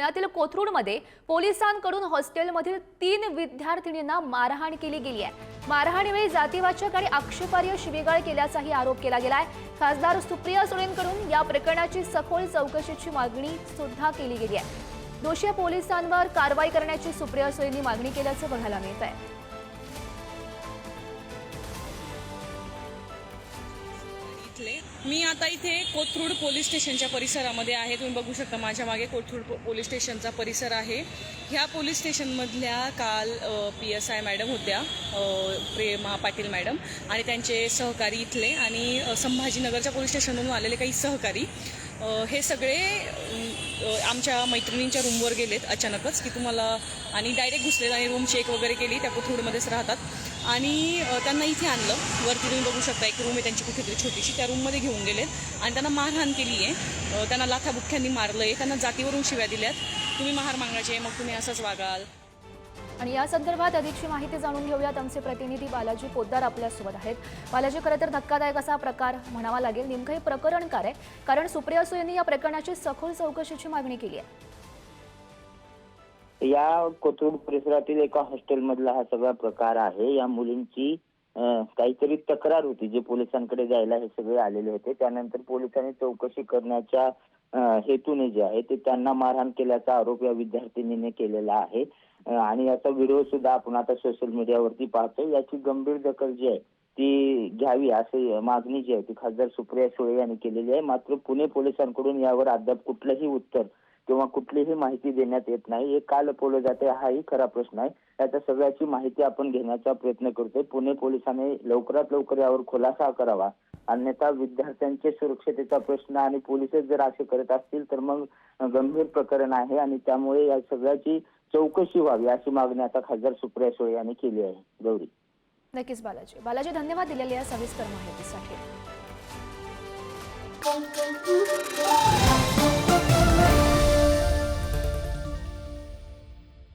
पुण्यातील कोथरूडमध्ये पोलिसांकडून हॉस्टेलमधील 3 विद्यार्थिनींना मारहाण केली गेली आहे। मारहाणीवेळी जातीवाचक आणि आक्षेपार्ह शिवीगाळ केल्याचाही आरोप केला गेलाय। खासदार सुप्रिया सुळेंकडून या प्रकरणाची सखोल चौकशीची मागणी सुद्धा केली गेली आहे। दोषी पोलिसांवर कारवाई करण्याची सुप्रिया सुळेंनी मागणी केल्याचं बघायला मिळत आहे। मी आता इथे कोथरूड पोलीस स्टेशनच्या परिसरामध्ये आहे। तुम्ही बघू शकता माझ्या मागे कोथरूड पोलीस स्टेशनचा परिसर आहे। ह्या पोलीस स्टेशनमधल्या काल PSI मॅडम होत्या, प्रेमा पाटील मॅडम, आणि त्यांचे सहकारी इथले आणि संभाजीनगरच्या पोलीस स्टेशनमधून आलेले काही सहकारी हे सगळे आमच्या मैत्रिणींच्या रूमवर गेलेत अचानकच, की तुम्हाला, आणि डायरेक्ट घुसलेत आणि रूम चेक वगैरे केली। त्या कोथरूडमध्येच राहतात आणि त्यांना इथे आणलं। वरती तुम्ही बघू शकता एक रूम आहे त्यांची कुठेतरी छोटीशी, त्या रूममध्ये घेऊन गेलेत आणि त्यांना मारहाण केली आहे। त्यांना लाथाबुक्क्यांनी मारलं आहे, त्यांना जातीवरून शिव्या दिल्यात, तुम्ही महार मागायचे मग तुम्ही असंच वागाल। आणि या संदर्भात अधिकची माहिती जाणून घेऊयात। आमचे प्रतिनिधी बालाजी पोद्दार आपल्यासोबत आहेत। बालाजी, खरं तर धक्कादायक असा प्रकार म्हणावा लागेल। नेमकं हे प्रकरण काय आहे? कारण सुप्रिया सुळेंनी या प्रकरणाची सखोल चौकशीची मागणी केली आहे। या कोथरूड परिसरातील एका हॉस्टेलमधला हा सगळा प्रकार आहे। या मुलींची काहीतरी तक्रार होती, जे पोलिसांकडे द्यायला हे सगळे आलेले होते। त्यानंतर पोलिसांनी चौकशी करण्याच्या हेतूने जे आहे ते त्यांना मारहाण केल्याचा आरोप या विद्यार्थिनीने केलेला आहे आणि याचा व्हिडिओ सुद्धा आपण आता सोशल मीडियावरती पाहतो। याची गंभीर दखल जी आहे ती घ्यावी अशी मागणी जी आहे ती खासदार सुप्रिया सुळे यांनी केलेली आहे। मात्र पुणे पोलिसांकडून यावर अद्याप कुठलंही उत्तर किंवा कुठलीही माहिती देण्यात येत नाही। हे का लपवलं जाते हाही खरा प्रश्न आहे। याच्या सगळ्याची माहिती आपण घेण्याचा प्रयत्न करतोय। पुणे पोलिसांनी लवकरात लवकर यावर खुलासा करावा, अन्यथा विद्यार्थ्यांच्या सुरक्षेचा प्रश्न आणि पोलिसच जर असे करत असतील तर मग गंभीर प्रकरण आहे आणि त्यामुळे या सगळ्याची चौकशी व्हावी अशी मागणी आता खासदार सुप्रिया सुळे यांनी केली आहे। गौरी, नक्कीच बालाजी, धन्यवाद दिलेल्या सविस्तर माहितीसाठी।